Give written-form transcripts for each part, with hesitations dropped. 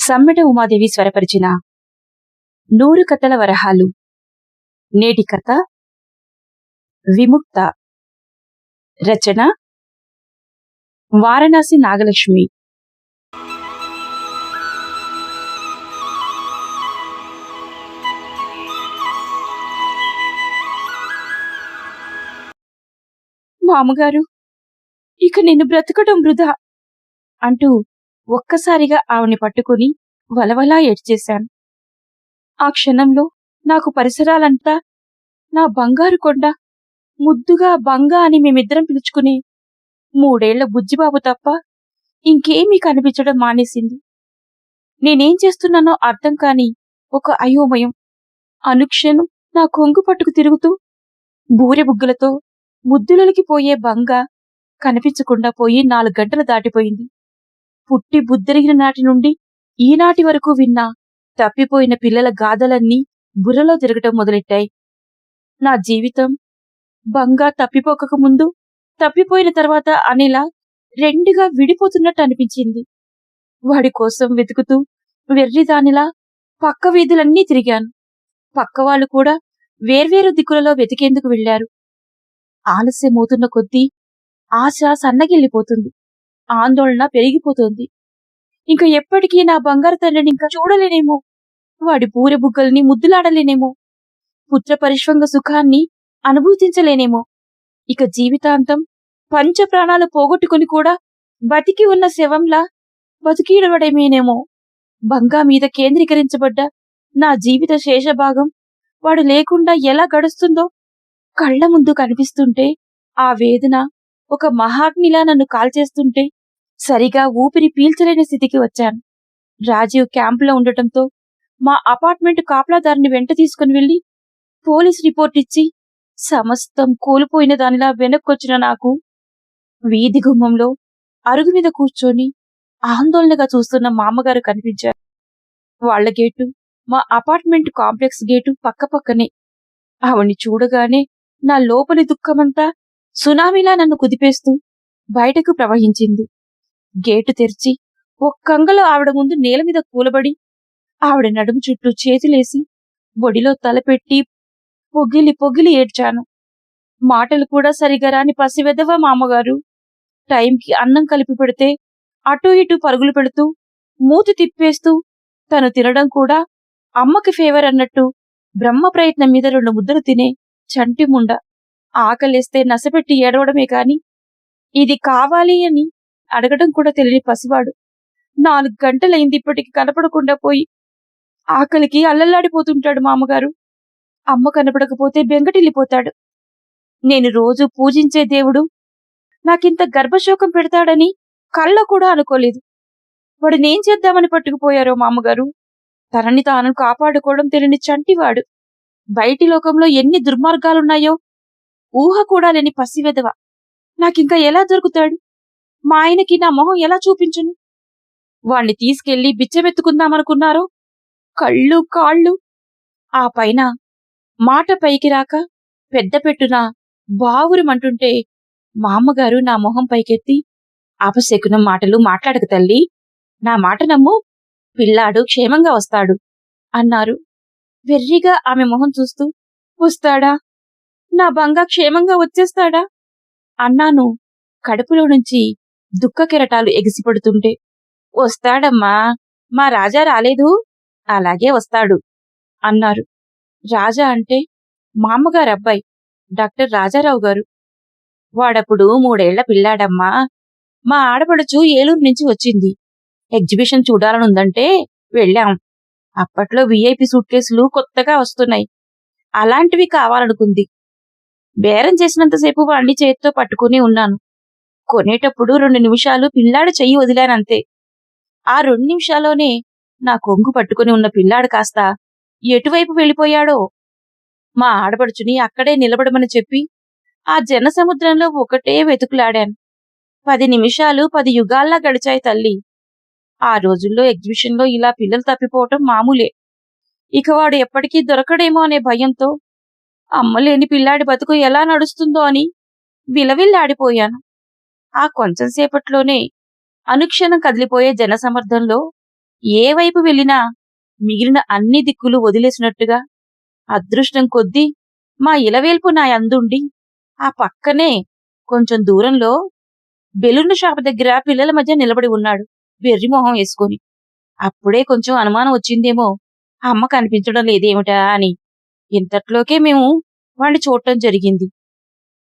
సమ్మెట ఉమాదేవి స్వరపరిచిన 100 కథల వరహాలు. నేటి కథ విముక్త. రచన వారణాసి నాగలక్ష్మి. మామగారు, ఇక నేను బ్రతకడం వృధా అంటూ ఒక్కసారిగా ఆవిని పట్టుకుని వలవలా ఏడ్చేశాను. ఆ క్షణంలో నాకు పరిసరాలంతా నా బంగారు కొండ, ముద్దుగా బంగా అని మేమిద్దరం పిలుచుకునే 3 ఏళ్ల బుజ్జిబాబు తప్ప ఇంకేమీ కనిపించడం మానేసింది. నేనేం చేస్తున్నానో అర్థం కాని ఒక అయోమయం అనుక్షణం నా కొంగు పట్టుకు తిరుగుతూ బూరెబుగ్గలతో ముద్దులకి పోయే బంగా కనిపించకుండా పోయి 4 గంటలు దాటిపోయింది. పుట్టి బుద్ధెరిగిన నాటి నుండి ఈనాటి వరకు విన్న తప్పిపోయిన పిల్లల గాథలన్నీ బుర్రలో తిరగటం మొదలెట్టాయి. నా జీవితం బంగా తప్పిపోక ముందు, తప్పిపోయిన తర్వాత అనేలా రెండుగా విడిపోతున్నట్టు అనిపించింది. వాడి కోసం వెతుకుతూ వెర్రిదానిలా పక్క వీధులన్నీ తిరిగాను. పక్కవాళ్లు కూడా వేర్వేరు దిక్కులలో వెతికేందుకు వెళ్లారు. ఆలస్యమవుతున్న కొద్దీ ఆశ సన్నగిల్లిపోతుంది, ఆందోళన పెరిగిపోతోంది. ఇంకా ఎప్పటికీ నా బంగారు తండ్రిని ఇంకా చూడలేనేమో, వాడి పూరె బుగ్గల్ని ముద్దులాడలేనేమో, పుత్ర పరిష్వంగ సుఖాన్ని అనుభూతించలేనేమో. ఇక జీవితాంతం పంచ ప్రాణాలు పోగొట్టుకుని కూడా బతికి ఉన్న శవంలా బతికీడవడమేనేమో. బంగా మీద కేంద్రీకరించబడ్డ నా జీవిత శేషభాగం వాడు లేకుండా ఎలా గడుస్తుందో కళ్ల ముందు కనిపిస్తుంటే, ఆ వేదన ఒక మహాగ్నిలా నన్ను కాల్చేస్తుంటే సరిగా ఊపిరి పీల్చలేని స్థితికి వచ్చాను. రాజీవ్ క్యాంపులో ఉండటంతో మా అపార్ట్మెంట్ కాపలాదారుని వెంట తీసుకుని వెళ్లి పోలీస్ రిపోర్ట్ ఇచ్చి సమస్తం కోల్పోయిన దానిలా వెనక్కొచ్చిన నాకు వీధి గుమ్మంలో అరుగు మీద కూర్చొని ఆందోళనగా చూస్తున్న మామగారు కనిపించారు. వాళ్ల గేటు మా అపార్ట్మెంట్ కాంప్లెక్స్ గేటు పక్కపక్కనే. ఆవిడ్ని చూడగానే నా లోపలి దుఃఖమంతా సునామీలా నన్ను కుదిపేస్తూ బయటకు ప్రవహించింది. గేటు తెరిచి ఒక్కంగలో ఆవిడ ముందు నేల మీద కూలబడి ఆవిడ నడుము చుట్టూ చేతులేసి బొడిలో తలపెట్టి పొగిలి పొగిలి ఏడ్చాను. మాటలు కూడా సరిగా రాని పసివెదవ మామగారు టైంకి అన్నం కలిపి పెడితే అటూ ఇటూ పరుగులు పెడుతూ మూతి తిప్పేస్తూ తను తినడం కూడా అమ్మకి ఫేవర్ అన్నట్టు బ్రహ్మ ప్రయత్నం మీద 2 ముద్దలు తినే చంటిముండ. ఆకలేస్తే నసపెట్టి ఏడవడమే కాని ఇది కావాలి అని అడగడం కూడా తెలియని పసివాడు 4 గంటలైంది ఇప్పటికి కనపడకుండా పోయి. ఆకలికి అల్లల్లాడిపోతుంటాడు మామగారు. అమ్మ కనపడకపోతే బెంగటిల్లిపోతాడు. నేను రోజు పూజించే దేవుడు నాకింత గర్భశోకం పెడతాడని కళ్ళ కూడా అనుకోలేదు. వాడినేం చేద్దామని పట్టుకుపోయారో మామగారు. తనని తాను కాపాడుకోవడం తెలియని చంటివాడు. బయటి లోకంలో ఎన్ని దుర్మార్గాలున్నాయో ఊహ కూడా లేని పసివెదవ నాకింకా ఎలా దొరుకుతాడు? మా ఆయనకి నా మొహం ఎలా చూపించను? వాణ్ణి తీసుకెళ్లి బిచ్చమెత్తుకుందామనుకున్నారో కళ్ళు కాళ్ళు. ఆ పైన మాట పైకి రాక పెద్ద పెట్టున బావురుమంటుంటే మామగారు నా మొహం పైకెత్తి, అపశకునం మాటలు మాట్లాడక తల్లి, నా మాట నమ్ము, పిల్లాడు క్షేమంగా వస్తాడు అన్నారు. వెర్రిగా ఆమె మొహం చూస్తూ, వస్తాడా? నా బంగా క్షేమంగా వచ్చేస్తాడా అన్నాను కడుపులో నుంచి దుఃఖ కెరటాలు ఎగిసిపడుతుంటే. వస్తాడమ్మా, మా రాజా రాలేదు, అలాగే వస్తాడు అన్నారు. రాజా అంటే మామగారబ్బాయి డాక్టర్ రాజారావు గారు. వాడప్పుడు 3 ఏళ్ల పిల్లాడమ్మా. మా ఆడపడుచు ఏలూరు నుంచి వచ్చింది. ఎగ్జిబిషన్ చూడాలనుందంటే వెళ్ళాం. అప్పట్లో విఐపి సూట్ కేసులు కొత్తగా వస్తున్నాయి. అలాంటివి కావాలనుకుంది. బేరం చేసినంతసేపు వాణ్ణి చేత్తో పట్టుకుని ఉన్నాను. కొనేటప్పుడు 2 నిమిషాలు పిల్లాడు చెయ్యి వదిలానంతే. ఆ 2 నిమిషాల్లోనే నా కొంగు పట్టుకుని ఉన్న పిల్లాడు కాస్త ఎటువైపు వెళ్ళిపోయాడో. మా ఆడపడుచుని అక్కడే నిలబడమని చెప్పి ఆ జనసముద్రంలో ఒకటే వెతుకులాడాను. 10 నిమిషాలు 10 యుగాల్లా గడిచాయి తల్లి. ఆ రోజుల్లో ఎగ్జిబిషన్లో ఇలా పిల్లలు తప్పిపోవటం మామూలే. ఇక వాడు ఎప్పటికీ దొరకడేమో అనే భయంతో అమ్మలేని పిల్లాడి బతుకు ఎలా నడుస్తుందో అని విలవిల్లాడిపోయాను. ఆ కొంచెం సేపట్లోనే అనుక్షణం కదిలిపోయే జనసమర్థంలో ఏ వైపు వెళ్ళినా మిగిలిన అన్ని దిక్కులు వదిలేసినట్టుగా అదృష్టం కొద్దీ మా ఇలవేల్పు నా యందుండి ఆ పక్కనే కొంచెం దూరంలో బెలూన్ల షాపు దగ్గర పిల్లల మధ్య నిలబడి ఉన్నాడు, వెర్రిమొహం వేసుకొని. అప్పుడే కొంచెం అనుమానం వచ్చిందేమో, అమ్మ కనిపించడం లేదేమిటా అని. ఇంతట్లోకే మేము వాణ్ణి చూడటం జరిగింది.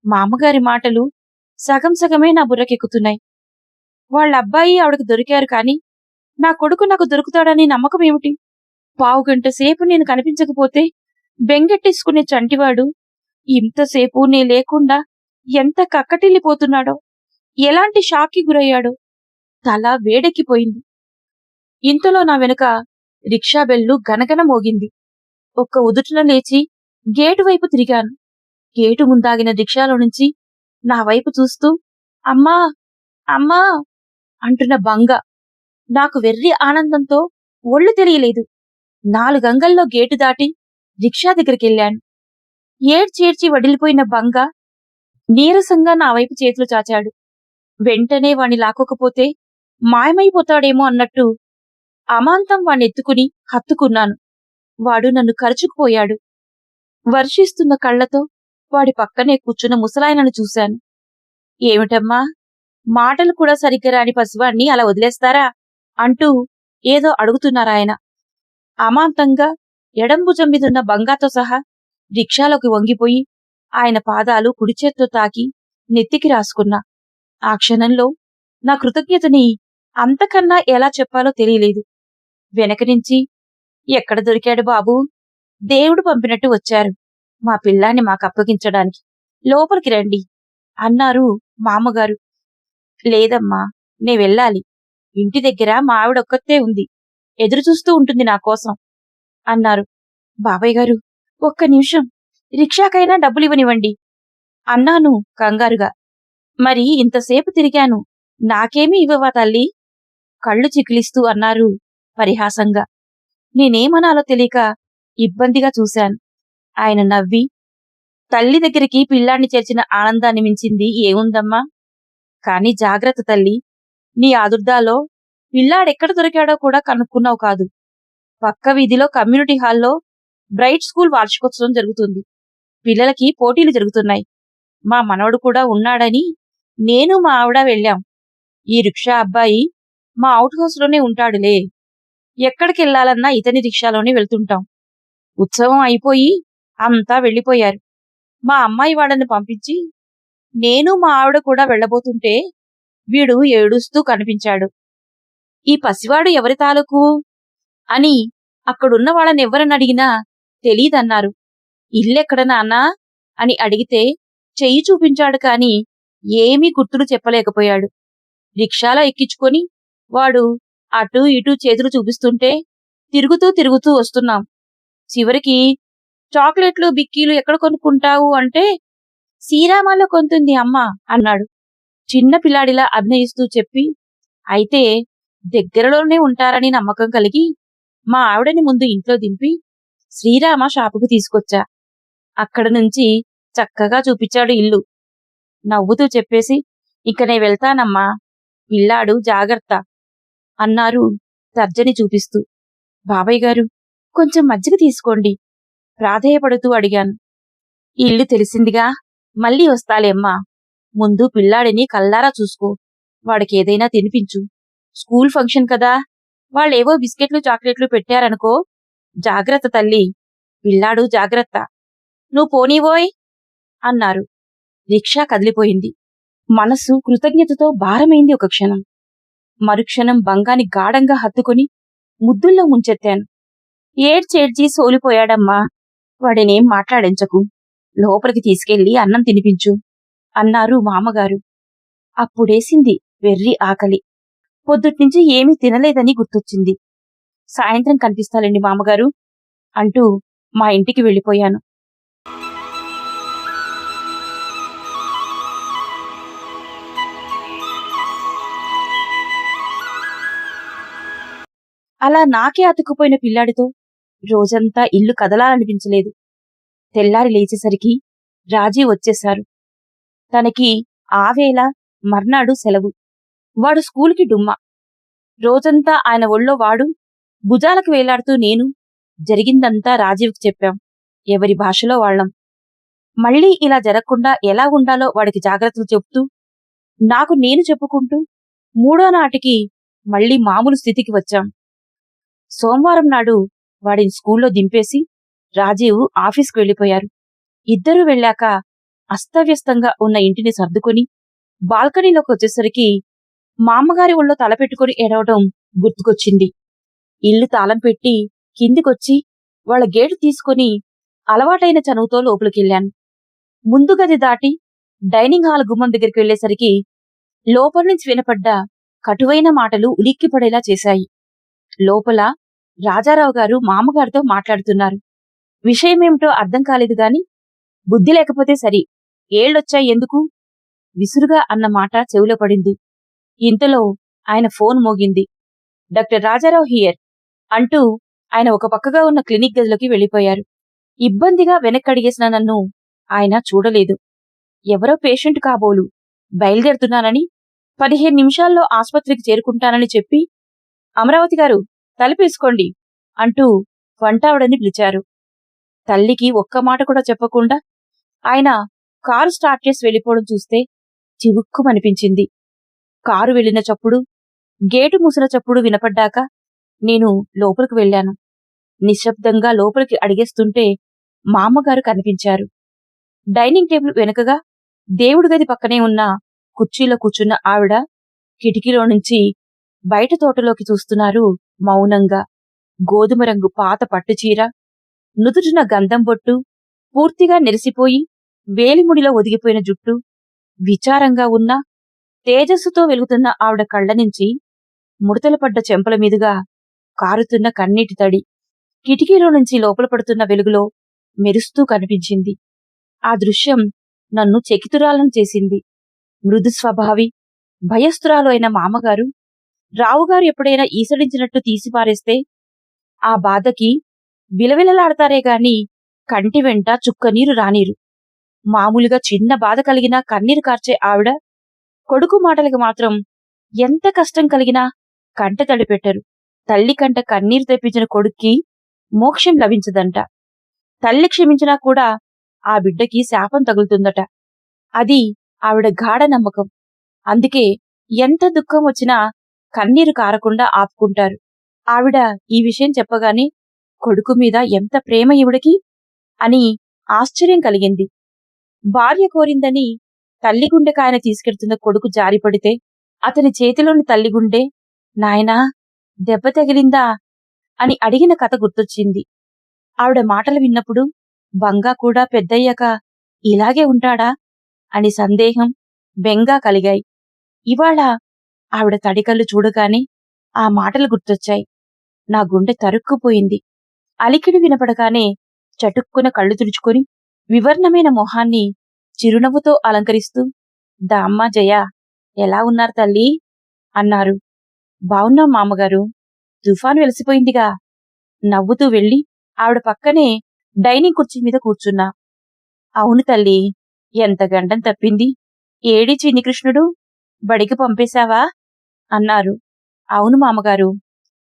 మా అమ్మగారి మాటలు సగం సగమే నా బుర్రకెక్కుతున్నాయి. వాళ్ళ అబ్బాయి ఆవిడకు దొరికారు కాని నా కొడుకు నాకు దొరుకుతాడని నమ్మకం ఏమిటి? పావుగంట సేపు నేను కనిపించకపోతే బెంగెట్టేసుకునే చంటివాడు ఇంతసేపు నే లేకుండా ఎంత కక్కటిల్లిపోతున్నాడో, ఎలాంటి షాక్కి గురయ్యాడో తల వేడెక్కిపోయింది. ఇంతలో నా వెనుక రిక్షా బెల్లు గనగన మోగింది. ఒక్క ఉదుటున లేచి గేటు వైపు తిరిగాను. గేటు ముందాగిన రిక్షాలో నుంచి నా వైపు చూస్తూ అమ్మా అమ్మా అంటున్న బంగ. నాకు వెర్రి ఆనందంతో ఒళ్ళు తెలియలేదు. 4 అంగల్లో గేటు దాటి రిక్షా దగ్గరికెళ్ళాను. ఏడ్చేడ్చి వడిలిపోయిన బంగ నీరసంగా నా వైపు చేతులు చాచాడు. వెంటనే వాణ్ణి లాక్కోకపోతే మాయమైపోతాడేమో అన్నట్టు అమాంతం వాణ్ణెత్తుకుని హత్తుకున్నాను. వాడు నన్ను కరుచుకుపోయాడు. వర్షిస్తున్న కళ్లతో వాడి పక్కనే కూర్చున్న ముసలాయనను చూశాను. ఏమిటమ్మా, మాటలు కూడా సరిగ్గా రాని పసివాణ్ణి అలా వదిలేస్తారా అంటూ ఏదో అడుగుతున్నారాయన. అమాంతంగా ఎడంభుజం మీదున్న బంగాతో సహా రిక్షాలోకి వంగిపోయి ఆయన పాదాలు కుడిచేత్తో తాకి నెత్తికి రాసుకున్నా. ఆ క్షణంలో నా కృతజ్ఞతని అంతకన్నా ఎలా చెప్పాలో తెలియలేదు. వెనక నుంచి, ఎక్కడ దొరికాడు బాబూ? దేవుడు పంపినట్టు వచ్చారు మా పిల్లాన్ని మాకప్పగించడానికి, లోపలికి రండి అన్నారు మామగారు. లేదమ్మా, నే వెళ్ళాలి. ఇంటి దగ్గర మా ఆవిడొక్కతే ఉంది, ఎదురుచూస్తూ ఉంటుంది నా కోసం అన్నారు. బాబాయ్ గారు, ఒక్క నిమిషం, రిక్షాకైనా డబ్బులివ్వనివ్వండి అన్నాను కంగారుగా. మరి ఇంతసేపు తిరిగాను, నాకేమీ ఇవ్వవా తల్లి? కళ్ళు చికిలిస్తూ అన్నారు పరిహాసంగా. నేనేమనాలో తెలియక ఇబ్బందిగా చూశాను. ఆయన నవ్వి, తల్లి దగ్గరికి పిల్లాన్ని చేర్చిన ఆనందాన్ని మించింది ఏముందమ్మా? కాని జాగ్రత్త తల్లి, నీ ఆదుర్దాలో పిల్లాడెక్కడ దొరికాడో కూడా కనుక్కున్నావు కాదు. పక్క వీధిలో కమ్యూనిటీ హాల్లో బ్రైట్ స్కూల్ వార్షికోత్సవం జరుగుతుంది. పిల్లలకి పోటీలు జరుగుతున్నాయి. మా మనవడు కూడా ఉన్నాడని నేను మా ఆవిడ వెళ్ళాం. ఈ రిక్షా అబ్బాయి మా అవుట్ హౌస్లోనే ఉంటాడులే. ఎక్కడికెళ్లాలన్నా ఇతని రిక్షాలోనే వెళ్తుంటాం. ఉత్సవం అయిపోయి అంతా వెళ్ళిపోయారు. మా అమ్మాయి వాళ్ళని పంపించి నేను మా ఆవిడ కూడా వెళ్లబోతుంటే వీడు ఏడుస్తూ కనిపించాడు. ఈ పసివాడు ఎవరి తాలూకు అని అక్కడున్న వాళ్ళనెవ్వరనడిగినా తెలీదన్నారు. ఇల్లెక్కడ నాన్నా అని అడిగితే చెయ్యి చూపించాడు కాని ఏమీ గుర్తులు చెప్పలేకపోయాడు. రిక్షాలో ఎక్కించుకొని వాడు అటూ ఇటూ చేతులు చూపిస్తుంటే తిరుగుతూ తిరుగుతూ వస్తున్నాం. చివరికి చాక్లెట్లు బిక్కీలు ఎక్కడ కొనుక్కుంటావు అంటే శ్రీరామాలో కొంటుంది అమ్మా అన్నాడు. చిన్న పిల్లాడిలా అభినయిస్తూ చెప్పి, అయితే దగ్గరలోనే ఉంటారని నమ్మకం కలిగి మా ఆవిడని ముందు ఇంట్లో దింపి శ్రీరామ షాపుకు తీసుకొచ్చా. అక్కడ నుంచి చక్కగా చూపించాడు ఇల్లు. నవ్వుతూ చెప్పేసి, ఇక నే వెళ్తానమ్మా, పిల్లాడు జాగ్రత్త అన్నారు తర్జని చూపిస్తూ. బాబాయ్ గారు, కొంచెం మజ్జిగ తీసుకోండి ప్రాధేయపడుతూ అడిగాను. ఇల్లు తెలిసిందిగా, మళ్ళీ వస్తాలేమ్మా. ముందు పిల్లాడిని కల్లారా చూసుకో, వాడికేదైనా తినిపించు. స్కూల్ ఫంక్షన్ కదా, వాళ్ళేవో బిస్కెట్లు చాక్లెట్లు పెట్టారనుకో. జాగ్రత్త తల్లి, పిల్లాడు జాగ్రత్త. నువ్వు పోనీవోయ్ అన్నారు. రిక్షా కదిలిపోయింది. మనసు కృతజ్ఞతతో భారమైంది ఒక క్షణం. మరుక్షణం బంగాని గాఢంగా హత్తుకొని ముద్దుల్లో ముంచెత్తాను. ఏడ్చేడ్చి సోలిపోయాడమ్మా, వాడినేం మాట్లాడించకు, లోపలికి తీసుకెళ్లి అన్నం తినిపించు అన్నారు మామగారు. అప్పుడేసింది వెర్రి ఆకలి. పొద్దుట్నుంచి ఏమీ తినలేదని గుర్తొచ్చింది. సాయంత్రం కనిపిస్తాలండి మామగారు అంటూ మా ఇంటికి వెళ్ళిపోయాను. అలా నాకే అతుక్కుపోయిన పిల్లాడితో రోజంతా ఇల్లు కదలాలనిపించలేదు. తెల్లారి లేచేసరికి రాజీ వచ్చేశారు. తనకి ఆ వేళ మర్నాడు సెలవు. వాడు స్కూలుకి డుమ్మా. రోజంతా ఆయన ఒళ్ళో వాడు, భుజాలకు వేలాడుతూ నేను. జరిగిందంతా రాజీవ్కి చెప్పాం. ఎవరి భాషలో వాళ్ళం. మళ్ళీ ఇలా జరగకుండా ఎలా ఉండాలో వాడికి జాగ్రత్తలు చెప్తూ, నాకు నేను చెప్పుకుంటూ, మూడో నాటికి మళ్ళీ మామూలు స్థితికి వచ్చాం. సోమవారం నాడు వాడిని స్కూల్లో దింపేసి రాజీవ్ ఆఫీస్కి వెళ్ళిపోయారు. ఇద్దరూ వెళ్ళాక అస్తవ్యస్తంగా ఉన్న ఇంటిని సర్దుకుని బాల్కనీలోకి వచ్చేసరికి మా అమ్మగారి ఒళ్ళో తలపెట్టుకుని ఏడవడం గుర్తుకొచ్చింది. ఇల్లు తాళం పెట్టి కిందికొచ్చి వాళ్ళ గేటు తీసుకుని అలవాటైన చనువుతో లోపలికెళ్ళాను. ముందు గది దాటి డైనింగ్ హాల్ గుమ్మం దగ్గరికి వెళ్లేసరికి లోపల నుంచి వినపడ్డ కటువైన మాటలు ఉలిక్కిపడేలా చేశాయి. లోపల రాజారావు గారు మామగారితో మాట్లాడుతున్నారు. విషయమేమిటో అర్థం కాలేదు గాని, బుద్ధి లేకపోతే సరి, ఏళ్ళొచ్చాయి ఎందుకు? విసురుగా అన్న మాట చెవిలో పడింది. ఇంతలో ఆయన ఫోన్ మోగింది. డాక్టర్ రాజారావు హియర్ అంటూ ఆయన ఒక పక్కగా ఉన్న క్లినిక్ గదిలోకి వెళ్లిపోయారు. ఇబ్బందిగా వెనక్కడిగేసిన నన్ను ఆయన చూడలేదు. ఎవరో పేషెంట్ కాబోలు బయలుదేరుతున్నానని, 15 నిమిషాల్లో ఆస్పత్రికి చేరుకుంటానని చెప్పి, అమరావతి గారు తలుపేసుకోండి అంటూ వంటావిడని పిలిచారు. తల్లికి ఒక్క మాట కూడా చెప్పకుండా ఆయన కారు స్టార్ట్ చేసి వెళ్ళిపోవడం చూస్తే చివుక్కుమనిపించింది. కారు వెళ్లిన చప్పుడు, గేటు మూసిన చప్పుడు వినపడ్డాక నేను లోపలికి వెళ్ళాను. నిశ్శబ్దంగా లోపలికి అడిగేస్తుంటే మా అమ్మగారు కనిపించారు. డైనింగ్ టేబుల్ వెనుకగా దేవుడి గది పక్కనే ఉన్న కుర్చీలో కూర్చున్న ఆవిడ కిటికీలో నుంచి బయట తోటలోకి చూస్తున్నారు మౌనంగా. గోధుమ రంగు పాత పట్టుచీర, నుదుటిన గంధం బొట్టు, పూర్తిగా నెరిసిపోయి వేలిముడిలో ఒదిగిపోయిన జుట్టు, విచారంగా ఉన్న తేజస్సుతో వెలుగుతున్న ఆవిడ కళ్ల నుంచి ముడతలు పడ్డ చెంపల మీదుగా కారుతున్న కన్నీటి తడి కిటికీలో నుంచి లోపల పడుతున్న వెలుగులో మెరుస్తూ కనిపించింది. ఆ దృశ్యం నన్ను చకితురాలను చేసింది. మృదు స్వభావి, భయస్థురాలు అయిన మామగారు రావుగారు ఎప్పుడైనా ఈసడించినట్టు తీసిపారేస్తే ఆ బాధకి విలవిలలాడతారే గాని కంటి వెంట చుక్కనీరు రానీరు. మామూలుగా చిన్న బాధ కలిగినా కన్నీరు కార్చే ఆవిడ కొడుకు మాటలకి మాత్రం ఎంత కష్టం కలిగినా కంట తడిపెట్టరు. తల్లి కంట కన్నీరు తెప్పించిన కొడుక్కి మోక్షం లభించదంట. తల్లి క్షమించినా కూడా ఆ బిడ్డకి శాపం తగులుతుందట. అది ఆవిడ గాఢ నమ్మకం. అందుకే ఎంత దుఃఖం వచ్చినా కన్నీరు కారకుండా ఆపుకుంటారు. ఆవిడ ఈ విషయం చెప్పగానే కొడుకు మీద ఎంత ప్రేమ ఈవిడకి అని ఆశ్చర్యం కలిగింది. భార్య కోరిందని తల్లి గుండెకాయన తీసుకెడుతున్న కొడుకు జారిపడితే అతని చేతిలోని తల్లి గుండె, నాయనా దెబ్బ తగిలిందా అని అడిగిన కథ గుర్తొచ్చింది. ఆవిడ మాటలు విన్నప్పుడు బంగా కూడా పెద్దయ్యాక ఇలాగే ఉంటాడా అని సందేహం, బెంగా కలిగాయి. ఇవాళ ఆవిడ తడికళ్ళు చూడగానే ఆ మాటలు గుర్తొచ్చాయి. నా గుండె తరుక్కుపోయింది. అలికిడి వినపడగానే చటుక్కున కళ్ళు తుడుచుకొని వివర్ణమైన మొహాన్ని చిరునవ్వుతో అలంకరిస్తూ, దామ్మా జయ, ఎలా ఉన్నారు తల్లి అన్నారు. బావున్నాం మామగారు, తుఫాను వెలిసిపోయిందిగా. నవ్వుతూ వెళ్ళి ఆవిడ పక్కనే డైనింగ్ కుర్చీ మీద కూర్చున్నా. అవును తల్లి, ఎంత గండం తప్పింది. ఏడి చిన్ని కృష్ణుడు, బడికి పంపేశావా అన్నారు. అవును మామగారు,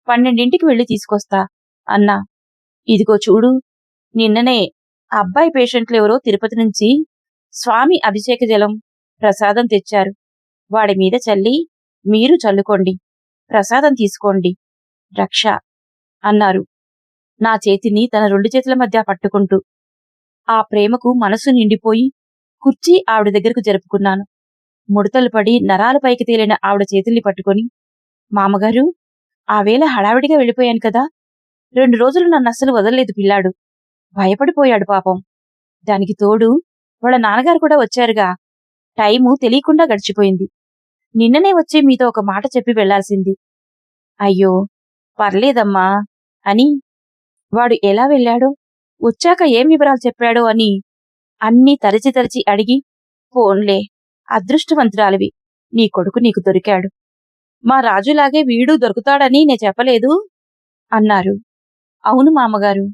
12ంటికి వెళ్ళి తీసుకొస్తా అన్నా. ఇదిగో చూడు, నిన్ననే అబ్బాయి పేషెంట్లెవరో తిరుపతి నుంచి స్వామి అభిషేక జలం ప్రసాదం తెచ్చారు. వాడి మీద చల్లి మీరు చల్లుకోండి, ప్రసాదం తీసుకోండి, రక్ష అన్నారు నా చేతిని తన 2 చేతుల మధ్య పట్టుకుంటూ. ఆ ప్రేమకు మనసు నిండిపోయి కుర్చీ ఆవిడ దగ్గరకు జరుపుకున్నాను. ముడతలు పడి నరాలు పైకి తేలిన ఆవిడ చేతుల్ని పట్టుకొని, మామగారు, ఆ వేళ హడావిడిగా వెళ్ళిపోయాను కదా. 2 రోజులు నన్నస్సలు వదలలేదు పిల్లాడు. భయపడిపోయాడు పాపం. దానికి తోడు వాళ్ళ నాన్నగారు కూడా వచ్చారుగా. టైము తెలియకుండా గడిచిపోయింది. నిన్ననే వచ్చి మీతో ఒక మాట చెప్పి వెళ్లాల్సింది. అయ్యో పర్లేదమ్మా అని, వాడు ఎలా వెళ్ళాడో, వచ్చాక ఏం వివరాలు చెప్పాడో అని అన్నీ తరచి తరచి అడిగి, పోన్లే, అదృష్టవంతురాలివి, నీ కొడుకు నీకు దొరికాడు. మా రాజులాగే వీడు దొరుకుతాడని నే చెప్పలేదు అన్నారు. అవును మామగారు,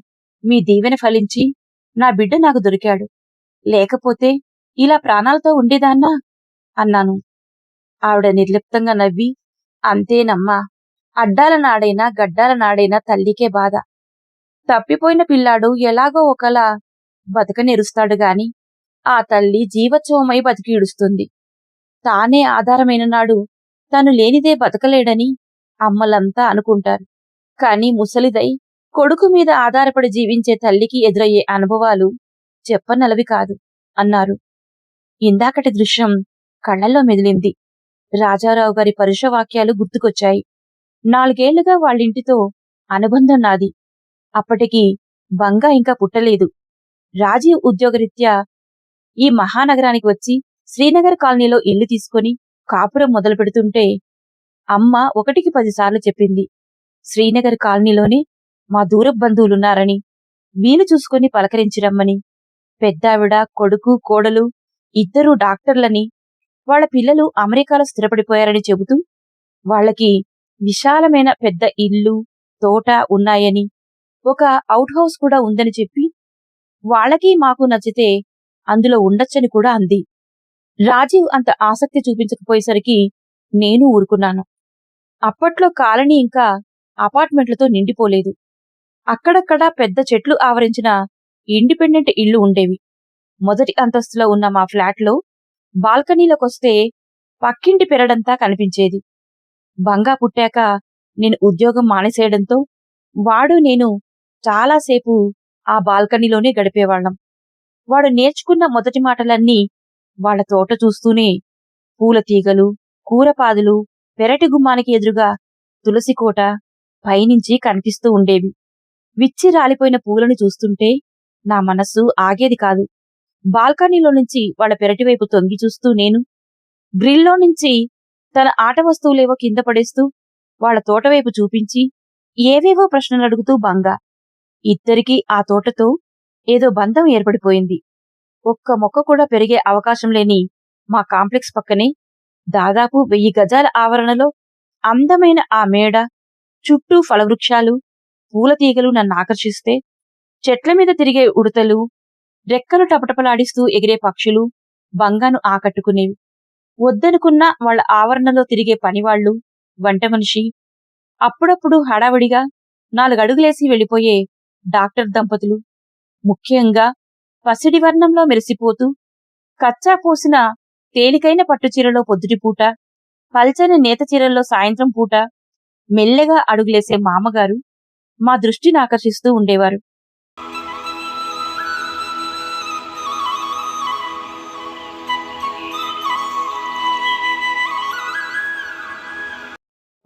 మీ దీవెన ఫలించి నా బిడ్డ నాకు దొరికాడు. లేకపోతే ఇలా ప్రాణాలతో ఉండేదాన్నా అన్నాను. ఆవిడ నిర్లిప్తంగా నవ్వి, అంతేనమ్మా, అడ్డాల నాడైనా గడ్డాల నాడైనా తల్లికే బాధ. తప్పిపోయిన పిల్లాడు ఎలాగో ఒకలా బతకనెరుస్తాడు గాని ఆ తల్లి జీవోత్సవమై బతికిడుస్తుంది. తానే ఆధారమైన నాడు తను లేనిదే బతకలేడని అమ్మలంతా అనుకుంటారు. కాని ముసలిదై కొడుకు మీద ఆధారపడి జీవించే తల్లికి ఎదురయ్యే అనుభవాలు చెప్పనలవి కాదు అన్నారు. ఇందాకటి దృశ్యం కళ్లలో మెదిలింది. రాజారావు గారి పరుష వాక్యాలు గుర్తుకొచ్చాయి. 4 ఏళ్లుగా వాళ్ళింటితో అనుబంధం నాది. అప్పటికి బంగా ఇంకా పుట్టలేదు. రాజీవ్ ఉద్యోగరీత్యా ఈ మహానగరానికి వచ్చి శ్రీనగర్ కాలనీలో ఇల్లు తీసుకొని కాపురం మొదలు పెడుతుంటే అమ్మ 1కి 10 సార్లు చెప్పింది, శ్రీనగర్ కాలనీలోనే మా దూరపు బంధువులున్నారని, వీలు చూసుకొని పలకరించిరమ్మని. పెద్దావిడ, కొడుకు, కోడలు ఇద్దరూ డాక్టర్లని, వాళ్ల పిల్లలు అమెరికాలో స్థిరపడిపోయారని చెబుతూ వాళ్లకి విశాలమైన పెద్ద ఇల్లు, తోట ఉన్నాయని, ఒక అవుట్ హౌస్ కూడా ఉందని చెప్పి వాళ్ళకి మాకు నచ్చితే అందులో ఉండొచ్చని కూడా అంది. రాజీవ్ అంత ఆసక్తి చూపించకపోయేసరికి నేను ఊరుకున్నాను. అప్పట్లో కాలనీ ఇంకా అపార్ట్మెంట్లతో నిండిపోలేదు. అక్కడక్కడా పెద్ద చెట్లు ఆవరించిన ఇండిపెండెంట్ ఇళ్లు ఉండేవి. మొదటి అంతస్తులో ఉన్న మా ఫ్లాట్లో బాల్కనీలోకొస్తే పక్కింటి పెరడంతా కనిపించేది. బంగా పుట్టాక నేను ఉద్యోగం మానేసేయడంతో వాడు నేను చాలాసేపు ఆ బాల్కనీలోనే గడిపేవాళ్లం. వాడు నేర్చుకున్న మొదటి మాటలన్నీ వాళ్ల తోట చూస్తూనే. పూల తీగలు, కూరపాదులు, పెరటి గుమ్మానికి ఎదురుగా తులసికోట పైనుంచి కనిపిస్తూ ఉండేవి. విచ్చి రాలిపోయిన పూలను చూస్తుంటే నా మనస్సు ఆగేది కాదు. బాల్కనీలో నుంచి వాళ్ల పెరటివైపు తొంగి చూస్తూ నేను, గ్రిల్లో నుంచి తన ఆట వస్తువులేవో కింద పడేస్తూ వాళ్ల తోటవైపు చూపించి ఏవేవో ప్రశ్నలడుగుతూ బంగా. ఇద్దరికీ ఆ తోటతో ఏదో బంధం ఏర్పడిపోయింది. ఒక్క మొక్క కూడా పెరిగే అవకాశం లేని మా కాంప్లెక్స్ పక్కనే దాదాపు 1000 గజాల ఆవరణలో అందమైన ఆ మేడ, చుట్టూ ఫలవృక్షాలు, పూల తీగలు నన్నాకర్షిస్తే, చెట్ల మీద తిరిగే ఉడతలు, రెక్కలు టపటపలాడిస్తూ ఎగిరే పక్షులు బంగాను ఆకట్టుకునేవి. వద్దనుకున్న వాళ్ల ఆవరణలో తిరిగే పనివాళ్లు, వంట మనిషి, అప్పుడప్పుడు హడావిడిగా 4 అడుగులేసి వెళ్లిపోయే డాక్టర్ దంపతులు, ముఖ్యంగా పసిడి వర్ణంలో మెరిసిపోతూ కచ్చా పోసిన తేలికైన పట్టుచీరలో పొద్దుటిపూట, పల్చని నేత చీరల్లో సాయంత్రం పూట మెల్లగా అడుగులేసే మామగారు మా దృష్టిని ఆకర్షిస్తూ ఉండేవారు.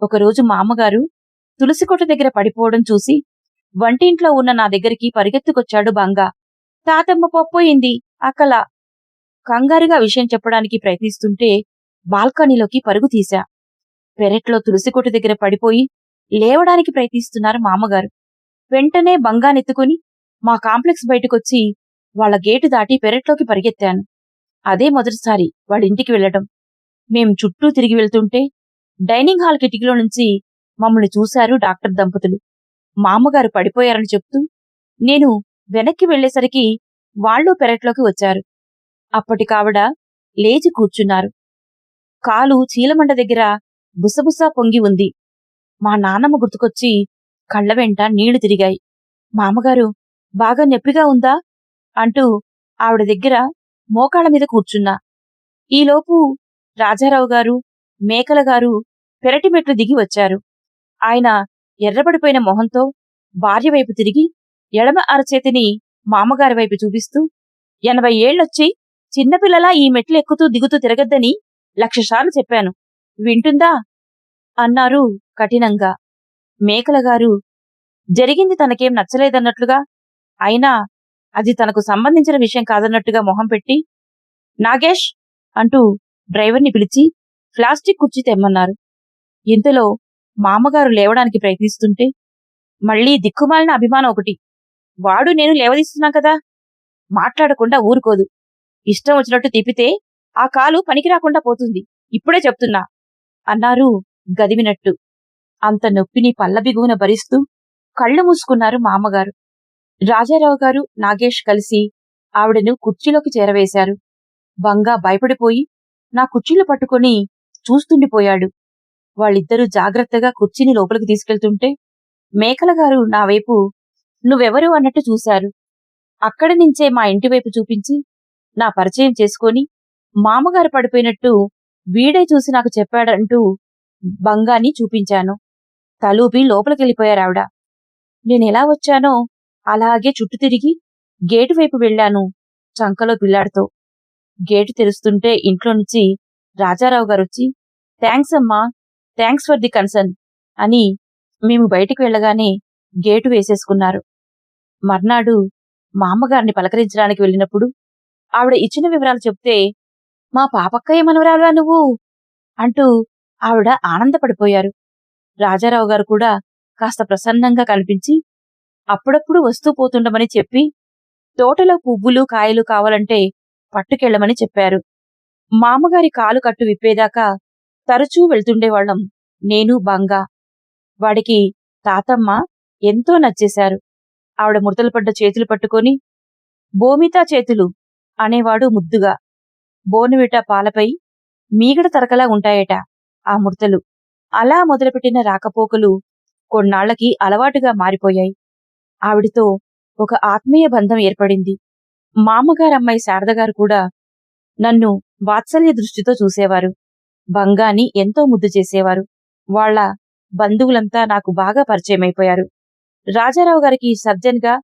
ఒకరోజు మామగారు తులసికోట దగ్గర పడిపోవడం చూసి వంటింట్లో ఉన్న నా దగ్గరికి పరిగెత్తుకొచ్చాడు బంగా. తాతమ్మ పప్పోయింది అక్కలా. కంగారుగా విషయం చెప్పడానికి ప్రయత్నిస్తుంటే బాల్కనీలోకి పరుగు తీశా. పెరట్లో తులసికోట దగ్గర పడిపోయి లేవడానికి ప్రయత్నిస్తున్నారు మామగారు. వెంటనే బంగానెత్తుకుని మా కాంప్లెక్స్ బయటకొచ్చి వాళ్ల గేటు దాటి పెరట్లోకి పరిగెత్తాను. అదే మొదటిసారి వాళ్ళింటికి వెళ్లడం. మేం చుట్టూ తిరిగి వెళ్తుంటే డైనింగ్ హాల్ కిటికీలో నుంచి మమ్మల్ని చూశారు డాక్టర్ దంపతులు. మామగారు పడిపోయారని చెప్తూ నేను వెనక్కి వెళ్లేసరికి వాళ్లు పెరట్లోకి వచ్చారు. అప్పటికావిడ లేచి కూర్చున్నారు. కాలు చీలమండ దగ్గర బుసబుసా పొంగి ఉంది. మా నాన్నమ్మ గుర్తుకొచ్చి కళ్ల వెంట నీళ్లు తిరిగాయి. మామగారు బాగా నొప్పిగా ఉందా అంటూ ఆవిడ దగ్గర మోకాళ్ళ మీద కూర్చున్నా. ఈలోపు రాజారావు గారు, మేకల గారు పెరటి మెట్లు దిగి వచ్చారు. ఆయన ఎర్రబడిపోయిన మొహంతో భార్య వైపు తిరిగి ఎడమ అరచేతిని మామగారి వైపు చూపిస్తూ, 80 ఏళ్లొచ్చి చిన్నపిల్లలా ఈ మెట్లు ఎక్కుతూ దిగుతూ తిరగద్దని 1,00,000 సార్లు చెప్పాను, వింటుందా అన్నారు కఠినంగా. మేకలగారు జరిగింది తనకేం నచ్చలేదన్నట్లుగా, అయినా అది తనకు సంబంధించిన విషయం కాదన్నట్టుగా మొహం పెట్టి, నాగేష్ అంటూ డ్రైవర్ని పిలిచి ప్లాస్టిక్ కుర్చీ తెమ్మన్నారు. ఇంతలో మామగారు లేవడానికి ప్రయత్నిస్తుంటే, మళ్లీ దిక్కుమాలిన అభిమానం ఒకటి. వాడు నేను లేవదీస్తున్నాం కదా, మాట్లాడకుండా ఊరుకోదు. ఇష్టం వచ్చినట్టు తిప్పితే ఆ కాలు పనికిరాకుండా పోతుంది, ఇప్పుడే చెప్తున్నా అన్నారు గదివినట్టు. అంత నొప్పిని పల్లబిగువున భరిస్తూ కళ్లు మూసుకున్నారు మామగారు. రాజారావు గారు, నాగేష్ కలిసి ఆవిడను కుర్చీలోకి చేరవేశారు. బంగా భయపడిపోయి నా కుర్చీలు పట్టుకుని చూస్తుండిపోయాడు. వాళ్ళిద్దరూ జాగ్రత్తగా కుర్చీని లోపలికి తీసుకెళ్తుంటే మేకల గారు నా వైపు నువ్వెవరు అన్నట్టు చూశారు. అక్కడి నుంచే మా ఇంటి వైపు చూపించి నా పరిచయం చేసుకొని మామగారు పడిపోయినట్టు వీడే చూసి నాకు చెప్పాడంటూ బంగాని చూపించాను. తలూపి లోపలికెళ్ళిపోయారావిడ. నేనెలా వచ్చానో అలాగే చుట్టూ తిరిగి గేటు వైపు వెళ్ళాను చంకలో పిల్లాడితో. గేటు తెరుస్తుంటే ఇంట్లో నుంచి రాజారావు గారొచ్చి థ్యాంక్స్ అమ్మా, థ్యాంక్స్ ఫర్ ది కన్సర్న్ అని మేము బయటికి వెళ్ళగానే గేటు వేసేసుకున్నారు. మర్నాడు మా అమ్మగారిని పలకరించడానికి వెళ్ళినప్పుడు ఆవిడ ఇచ్చిన వివరాలు చెప్తే మా పాపక్కయ్య మనవరాలువా నువ్వు అంటూ ఆవిడ ఆనందపడిపోయారు. రాజారావు గారు కూడా కాస్త ప్రసన్నంగా కనిపించి అప్పుడప్పుడు వస్తూ పోతుండమని చెప్పి తోటలో పువ్వులు కాయలు కావాలంటే పట్టుకెళ్లమని చెప్పారు. మామగారి కాలు కట్టు విప్పేదాకా తరచూ వెళ్తుండేవాళ్లం నేను బంగా. వాడికి తాతమ్మ ఎంతో నచ్చేశారు. ఆవిడ ముడతలు పడ్డ చేతులు పట్టుకొని బోమితా చేతులు అనేవాడు ముద్దుగా. బోనువిటా పాలపై మీగడ తరకలా ఉంటాయట ఆ ముడతలు. అలా మొదలుపెట్టిన రాకపోకలు కొన్నాళ్లకి అలవాటుగా మారిపోయాయి. ఆవిడితో ఒక ఆత్మీయ బంధం ఏర్పడింది. మామగారమ్మాయి శారదగారు కూడా నన్ను వాత్సల్య దృష్టితో చూసేవారు. బంగాని ఎంతో ముద్దు చేసేవారు. వాళ్ల బంధువులంతా నాకు బాగా పరిచయమైపోయారు. రాజారావు గారికి సర్జన్గా,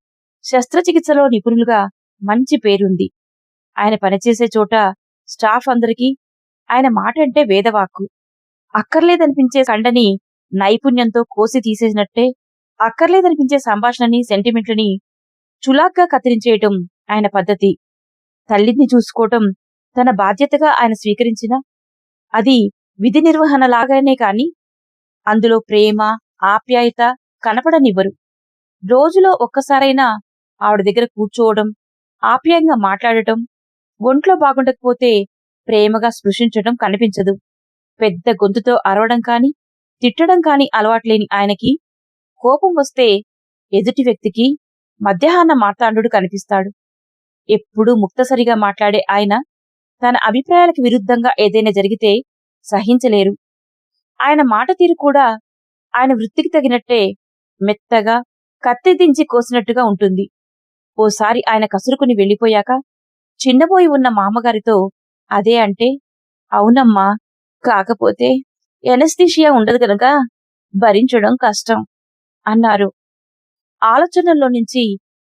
శస్త్రచికిత్సలో నిపుణులుగా మంచి పేరుంది. ఆయన పనిచేసే చోట స్టాఫ్ అందరికీ ఆయన మాట అంటే వేదవాక్కు. అక్కర్లేదనిపించే కండని నైపుణ్యంతో కోసి తీసేసినట్టే అక్కర్లేదనిపించే సంభాషణని, సెంటిమెంట్లని చులాగ్గా కత్తిరించేయటం ఆయన పద్ధతి. తల్లిని చూసుకోవటం తన బాధ్యతగా ఆయన స్వీకరించిన అది విధి నిర్వహణలాగానే కాని అందులో ప్రేమ, ఆప్యాయత కనపడనివ్వరు. రోజులో ఒక్కసారైనా ఆవిడ దగ్గర కూర్చోవడం, ఆప్యాయంగా మాట్లాడటం, ఒంట్లో బాగుండకపోతే ప్రేమగా స్పృశించటం కనిపించదు. పెద్ద గొంతుతో అరవడం కాని, తిట్టడం కాని అలవాట్లేని ఆయనకి కోపం వస్తే ఎదుటి వ్యక్తికి మధ్యాహ్న మార్తాండు కనిపిస్తాడు. ఎప్పుడూ ముక్తసరిగా మాట్లాడే ఆయన తన అభిప్రాయాలకు విరుద్ధంగా ఏదైనా జరిగితే సహించలేరు. ఆయన మాట తీరు కూడా ఆయన వృత్తికి తగినట్టే మెత్తగా, కత్తి దించి కోసినట్టుగా ఉంటుంది. ఓసారి ఆయన కసురుకుని వెళ్ళిపోయాక చిన్నబోయి ఉన్న మామగారితో అదే అంటే, అవునమ్మా, కాకపోతే ఎనస్థీషియా ఉండదు గనక భరించడం కష్టం అన్నారు. ఆలోచనల్లో నుంచి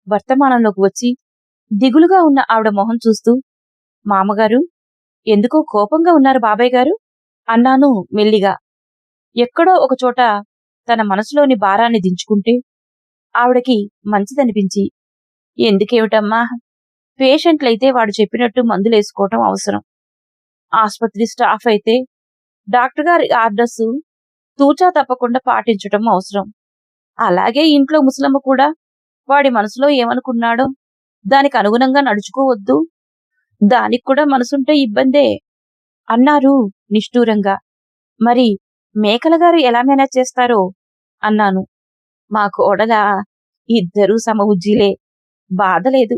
వర్తమానంలోకి వచ్చి దిగులుగా ఉన్న ఆవిడ మొహం చూస్తూ, మామగారు ఎందుకో కోపంగా ఉన్నారు బాబాయ్ గారు అన్నాను మెల్లిగా. ఎక్కడో ఒకచోట తన మనసులోని భారాన్ని దించుకుంటే ఆవిడకి మంచిదనిపించి, ఎందుకేమిటమ్మా, పేషెంట్లయితే వాడు చెప్పినట్టు మందులేసుకోవటం అవసరం. ఆస్పత్రి స్టాఫ్ అయితే డాక్టర్ గారి ఆర్డర్స్ తూచా తప్పకుండా పాటించటం అవసరం. అలాగే ఇంట్లో ముసలమ్మ కూడా వాడి మనసులో ఏమనుకున్నాడో దానికి అనుగుణంగా నడుచుకోవద్దు, దానికి కూడా మనసుంటే ఇబ్బందే అన్నారు నిష్ఠూరంగా. మరి మేకలగారు ఎలా మేనేజ్ చేస్తారో అన్నాను. మా కోడలా ఇద్దరూ సమవుజ్జీలే, బాధలేదు.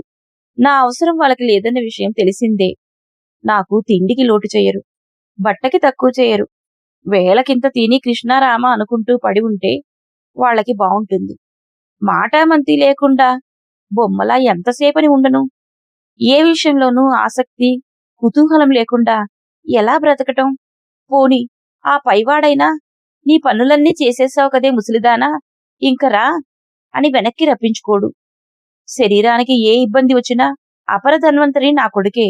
నా అవసరం వాళ్ళకి లేదన్న విషయం తెలిసిందే. నాకు తిండికి లోటు చేయరు, బట్టకి తక్కువ చేయరు. వేళకింత తిని కృష్ణారామ అనుకుంటూ పడి ఉంటే వాళ్ళకి బావుంటుంది. మాటామంతి లేకుండా బొమ్మలా ఎంతసేపని ఉండను? ఏ విషయంలోనూ ఆసక్తి, కుతూహలం లేకుండా ఎలా బ్రతకటం? పోని ఆ పైవాడైనా నీ పనులన్నీ చేసేసావు కదే ముసలిదానా, ఇంకరా అని వెనక్కి రప్పించుకోడు. శరీరానికి ఏ ఇబ్బంది వచ్చినా అపర ధన్వంతరి నా కొడుకే.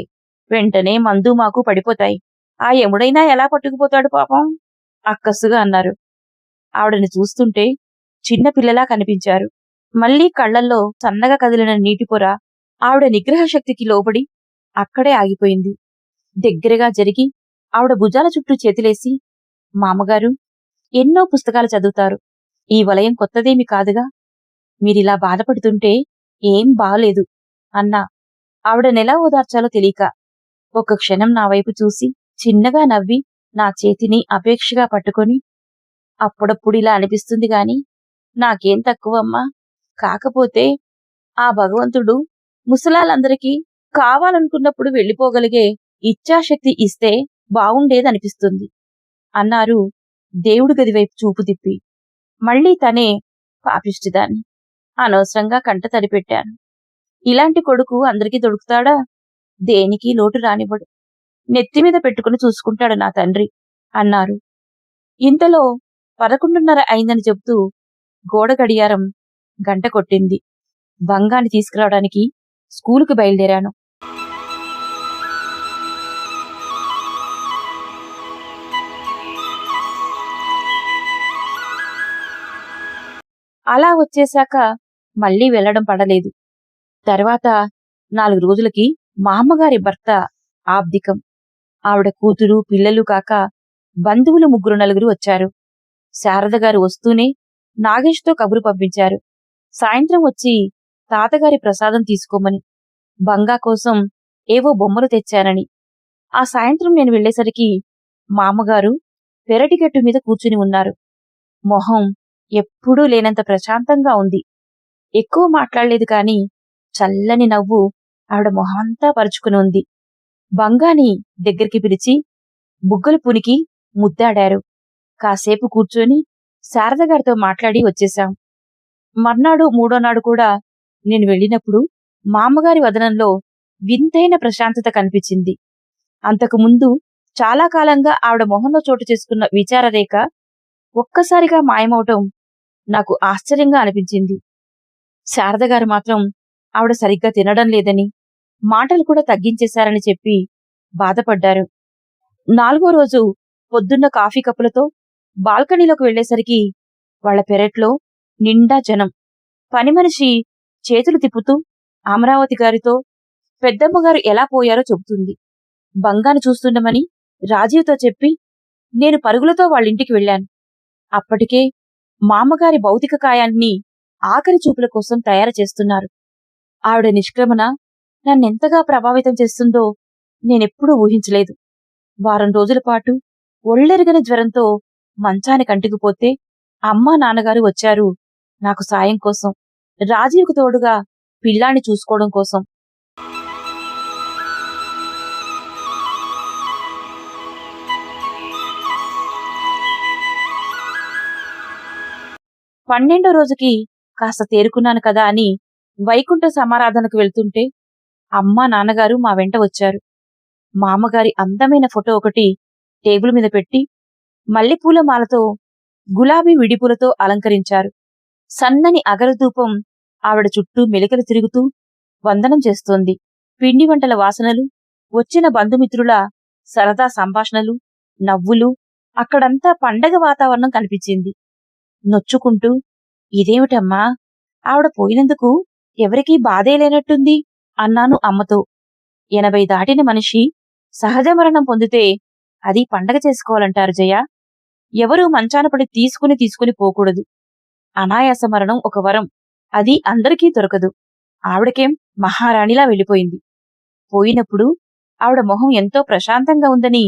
వెంటనే మందు మాకు పడిపోతాయి. ఆ యముడైనా ఎలా పట్టుకుపోతాడు పాపం అక్కస్సుగా అన్నారు. ఆవిడని చూస్తుంటే చిన్నపిల్లలా కనిపించారు. మళ్లీ కళ్లల్లో సన్నగా కదిలిన నీటిపొర ఆవిడ నిగ్రహ శక్తికి లోబడి అక్కడే ఆగిపోయింది. దగ్గరగా జరిగి ఆవిడ భుజాల చుట్టూ చేతులేసి, మామగారు ఎన్నో పుస్తకాలు చదువుతారు. ఈ వలయం కొత్తదేమి కాదుగా. మీరిలా బాధపడుతుంటే ఏం బాలేదు అన్నా. ఆవిడనెలా ఓదార్చాలో తెలియక ఒక క్షణం నా వైపు చూసి చిన్నగా నవ్వి నా చేతిని అపేక్షగా పట్టుకొని, అప్పుడప్పుడు ఇలా అనిపిస్తుంది గాని నాకేం తక్కువమ్మా, కాకపోతే ఆ భగవంతుడు ముసలాళ్ళందరికీ కావాలనుకున్నప్పుడు వెళ్ళిపోగలిగే ఇచ్ఛాశక్తి ఇస్తే బావుండేదనిపిస్తుంది అన్నారు దేవుడి గది వైపు చూపు తిప్పి, మళ్ళీ తనే పాపిష్టిదాన్ని, అనవసరంగా కంట తడిపెట్టాను. ఇలాంటి కొడుకు అందరికీ దొరుకుతాడా? దేనికి లోటు రానివ్వడు. నెత్తిమీద పెట్టుకుని చూసుకుంటాడు నా తండ్రి అన్నారు. ఇంతలో 11:30 అయిందని చెబుతూ గోడ గడియారం గంట కొట్టింది. బంగాన్ని తీసుకురావడానికి స్కూలుకు బయలుదేరాను. అలా వచ్చేశాక మళ్ళీ వెళ్లడం పడలేదు. తర్వాత 4 రోజులకి మా అమ్మగారి భర్త ఆబ్దికం. ఆవిడ కూతురు, పిల్లలు కాక బంధువులు 3-4 వచ్చారు. శారద గారు వస్తూనే నాగేష్తో కబురు పంపించారు. సాయంత్రం వచ్చి తాతగారి ప్రసాదం తీసుకోమని, బంగా కోసం ఏవో బొమ్మలు తెచ్చానని. ఆ సాయంత్రం నేను వెళ్లేసరికి మా అమ్మగారు పెరటిగట్టు మీద కూర్చుని ఉన్నారు. మొహం ఎప్పుడూ లేనంత ప్రశాంతంగా ఉంది. ఎక్కువ మాట్లాడలేదు కాని చల్లని నవ్వు ఆవిడ మొహమంతా పరుచుకుని ఉంది. బంగాని దగ్గరికి పిలిచి బుగ్గలు పునికి ముద్దాడారు. కాసేపు కూర్చొని శారదగారితో మాట్లాడి వచ్చేశాం. మర్నాడు 3వ నాడు కూడా నేను వెళ్ళినప్పుడు మా అమ్మగారి వదనంలో వింతైన ప్రశాంతత కనిపించింది. అంతకుముందు చాలా కాలంగా ఆవిడ మొహంలో చోటు చేసుకున్న విచారరేఖ ఒక్కసారిగా మాయమవటం నాకు ఆశ్చర్యంగా అనిపించింది. శారదగారు మాత్రం ఆవిడ సరిగ్గా తినడం లేదని, మాటలు కూడా తగ్గించేశారని చెప్పి బాధపడ్డారు. 4వ రోజు పొద్దున్న కాఫీ కప్పులతో బాల్కనీలోకి వెళ్లేసరికి వాళ్ల పెరట్లో నిండా జనం. పని మనిషి చేతులు తిప్పుతూ అమరావతి గారితో పెద్దమ్మగారు ఎలా పోయారో చెబుతుంది. బంగాను చూస్తుండమని రాజీవ్తో చెప్పి నేను పరుగులతో వాళ్ళింటికి వెళ్లాను. అప్పటికే మామగారి భౌతిక కాయాన్ని ఆఖరి చూపుల కోసం తయారు చేస్తున్నారు. ఆవిడ నిష్క్రమణ నన్నెంతగా ప్రభావితం చేస్తుందో నేనెప్పుడూ ఊహించలేదు. వారం రోజుల పాటు ఒళ్ళెరగని జ్వరంతో మంచానికి అంటుకుపోతే అమ్మా నాన్నగారు వచ్చారు నాకు సాయం కోసం, రాజీవ్కు తోడుగా పిల్లాన్ని చూసుకోవడం కోసం. పన్నెండో రోజుకి కాస్త తేరుకున్నాను కదా అని వైకుంఠ సమారాధనకు వెళ్తుంటే అమ్మా నాన్నగారు మా వెంట వచ్చారు. మామగారి అందమైన ఫోటో ఒకటి టేబుల్ మీద పెట్టి మల్లెపూల మాలతో గులాబీ విడిపూలతో అలంకరించారు. సన్నని అగరధూపం ఆవిడ చుట్టూ మెలికలు తిరుగుతూ వందనం చేస్తోంది. పిండి వంటల వాసనలు, వచ్చిన బంధుమిత్రుల సరదా సంభాషణలు, నవ్వులు, అక్కడంతా పండగ వాతావరణం కనిపించింది. నొచ్చుకుంటూ, ఇదేమిటమ్మా, ఆవిడ పోయినందుకు ఎవరికీ బాధే లేనట్టుంది అన్నాను అమ్మతో. 80 దాటిన మనిషి సహజ మరణం పొందితే అది పండగ చేసుకోవాలంటారు జయ. ఎవరూ మంచాన పడి తీసుకుని పోకూడదు. అనాయాస మరణం ఒక వరం, అది అందరికీ దొరకదు. ఆవిడకేం మహారాణిలా వెళ్ళిపోయింది. పోయినప్పుడు ఆవిడ మొహం ఎంతో ప్రశాంతంగా ఉందని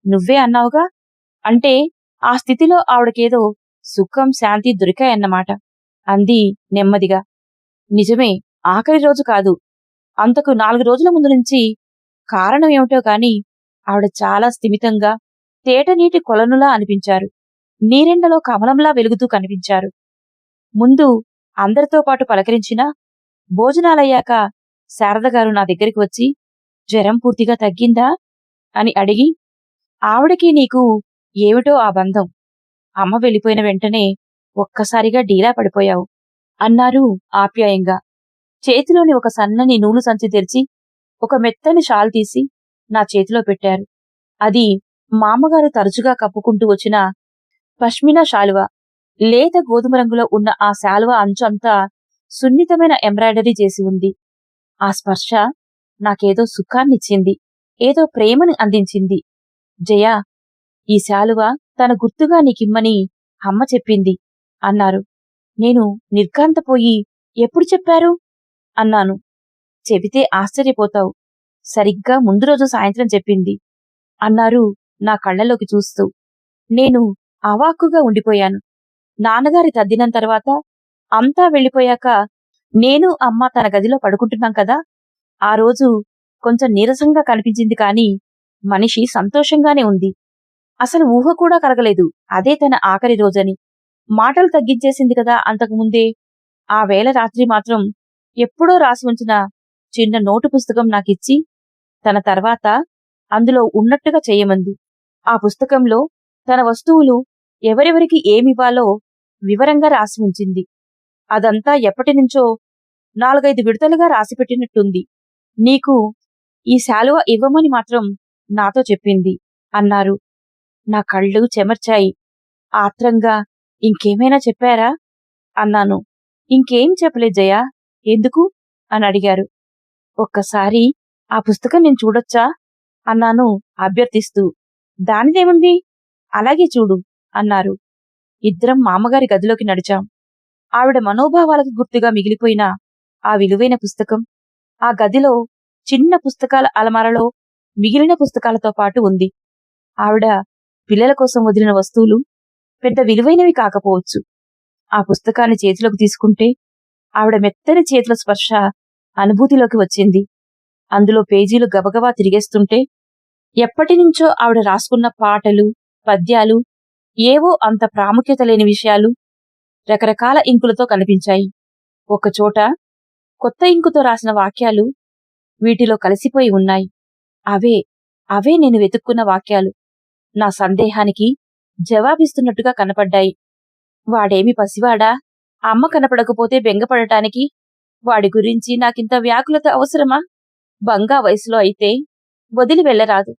నువ్వే అన్నావుగా, అంటే ఆ స్థితిలో ఆవిడకేదో సుఖం శాంతి దొరికాయన్నమాట అంది నెమ్మదిగా. నిజమే, ఆఖరి రోజు కాదు, అంతకు 4 రోజుల ముందు నుంచి. కారణం ఏమిటో కాని ఆవిడ చాలా స్థిమితంగా తేటనీటి కొలనులా అనిపించారు. నీరెండలో కమలంలా వెలుగుతూ కనిపించారు. ముందు అందరితో పాటు పలకరించినా భోజనాలయ్యాక శారదగారు నా దగ్గరికి వచ్చి జ్వరం పూర్తిగా తగ్గిందా అని అడిగి, ఆవిడకి నీకు ఏమిటో ఆ బంధం, అమ్మ వెళ్ళిపోయిన వెంటనే ఒక్కసారిగా డీలా పడిపోయావు అన్నారు ఆప్యాయంగా. చేతిలోని ఒక సన్నని నూలు సంచి తెరిచి ఒక మెత్తని షాల్ తీసి నా చేతిలో పెట్టారు. అది మామగారు తరచుగా కప్పుకుంటూ వచ్చిన పష్మినా శాలువా. లేత గోధుమ రంగులో ఉన్న ఆ శాలువా అంచంతా సున్నితమైన ఎంబ్రాయిడరీ చేసి ఉంది. ఆ స్పర్శ నాకేదో సుఖాన్నిచ్చింది, ఏదో ప్రేమని అందించింది. జయా, ఈ శాలువా తన గుర్తుగా నీకిమ్మని అమ్మ చెప్పింది అన్నారు. నేను నిర్ఘాంతపోయి ఎప్పుడు చెప్పారు అన్నాను. చెబితే ఆశ్చర్యపోతావు, సరిగ్గా ముందు రోజు సాయంత్రం చెప్పింది అన్నారు నా కళ్లలోకి చూస్తూ. నేను అవాక్కుగా ఉండిపోయాను. నాన్నగారి తద్దినం తర్వాత అంతా వెళ్ళిపోయాక నేను అమ్మ తన గదిలో పడుకుంటున్నాం కదా, ఆ రోజు కొంచెం నీరసంగా కనిపించింది కాని మనిషి సంతోషంగానే ఉంది. అసలు ఊహ కూడా కలగలేదు అదే తన ఆఖరి రోజని. మాటలు తగ్గించేసింది కదా అంతకుముందే. ఆ వేళ రాత్రి మాత్రం ఎప్పుడో రాసి ఉంచిన చిన్న నోటు పుస్తకం నాకిచ్చి తన తర్వాత అందులో ఉన్నట్టుగా చెయ్యమంది. ఆ పుస్తకంలో తన వస్తువులు ఎవరెవరికి ఏమివ్వాలో వివరంగా రాసి ఉంచింది. అదంతా ఎప్పటినుంచో 4-5 విడతలుగా రాసిపెట్టినట్టుంది. నీకు ఈ శాలువ ఇవ్వమని మాత్రం నాతో చెప్పింది అన్నారు. నా కళ్ళు చెమర్చాయి. ఆత్రంగా ఇంకేమైనా చెప్పారా అన్నాను. ఇంకేం చెప్పలేదు జయా. ఎందుకు అని అడిగారు. ఒక్కసారి ఆ పుస్తకం నేను చూడొచ్చా అన్నాను అభ్యర్థిస్తూ. దానిదేముంది, అలాగే చూడు అన్నారు. ఇద్దరం మామగారి గదిలోకి నడిచాం. ఆవిడ మనోభావాలకు గుర్తుగా మిగిలిపోయిన ఆ విలువైన పుస్తకం ఆ గదిలో చిన్న పుస్తకాల అలమారలో మిగిలిన పుస్తకాలతో పాటు ఉంది. ఆవిడ పిల్లల కోసం వదిలిన వస్తువులు పెద్ద విలువైనవి కాకపోవచ్చు. ఆ పుస్తకాన్ని చేతిలోకి తీసుకుంటే ఆవిడ మెత్తని చేతుల స్పర్శ అనుభూతిలోకి వచ్చింది. అందులో పేజీలు గబగబా తిరిగేస్తుంటే ఎప్పటినుంచో ఆవిడ రాసుకున్న పాటలు, పద్యాలు, ఏవో అంత ప్రాముఖ్యత లేని విషయాలు రకరకాల ఇంకులతో కనిపించాయి. ఒకచోట కొత్త ఇంకుతో రాసిన వాక్యాలు వీటిలో కలిసిపోయి ఉన్నాయి. అవే అవే నేను వెతుక్కున్న వాక్యాలు. నా సందేహానికి జవాబిస్తున్నట్టుగా కనపడ్డాయి. వాడేమి పసివాడా, అమ్మ కనపడకపోతే బెంగపడటానికి? వాడి గురించి నాకింత వ్యాకులత అవసరమా? బంగా వయసులో అయితే వదిలి వెళ్లరాదు.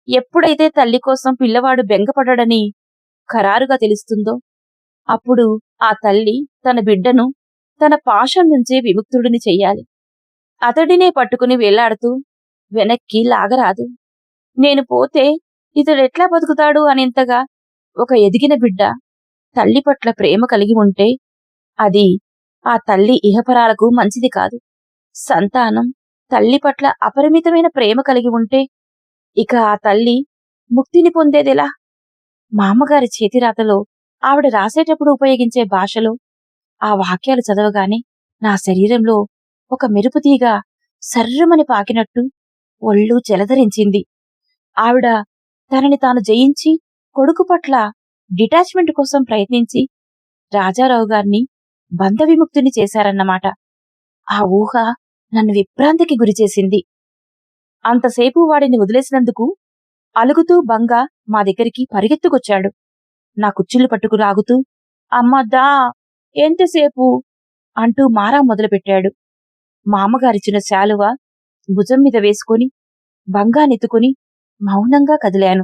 ఎప్పుడైతే తల్లి కోసం పిల్లవాడు బెంగపడడని ఖరారుగా తెలుస్తుందో అప్పుడు ఆ తల్లి తన బిడ్డను తన పాశం నుంచే విముక్తుడిని చెయ్యాలి. అతడినే పట్టుకుని వేలాడుతూ వెనక్కి లాగరాదు. నేను పోతే ఇతడెట్లా బతుకుతాడు అనేంతగా ఒక ఎదిగిన బిడ్డ తల్లి పట్ల ప్రేమ కలిగి ఉంటే అది ఆ తల్లి ఇహపరాలకు మంచిది కాదు. సంతానం తల్లి పట్ల అపరిమితమైన ప్రేమ కలిగి ఉంటే ఇక ఆ తల్లి ముక్తిని పొందేదెలా? మామగారి చేతిరాతలో ఆవిడ రాసేటప్పుడు ఉపయోగించే భాషలో ఆ వాక్యాలు చదవగానే నా శరీరంలో ఒక మెరుపుతీగ సర్రుమని పాకినట్టు ఒళ్ళు జలధరించింది. ఆవిడ తనని తాను జయించి కొడుకు పట్ల డిటాచ్మెంట్ కోసం ప్రయత్నించి రాజారావు గారిని బంధవిముక్తుని చేశారన్నమాట. ఆ ఊహ నన్ను విభ్రాంతికి గురిచేసింది. అంతసేపు వాడిని వదిలేసినందుకు అలుగుతూ బంగా మా దగ్గరికి పరిగెత్తుకొచ్చాడు. నా కుచ్చిళ్ళు పట్టుకు రాగుతూ అమ్మద్దా ఎంతసేపు అంటూ మారా మొదలుపెట్టాడు. మామగారిచిన శాలువ భుజం మీద వేసుకుని బంగానెత్తుకుని మౌనంగా కదిలాను.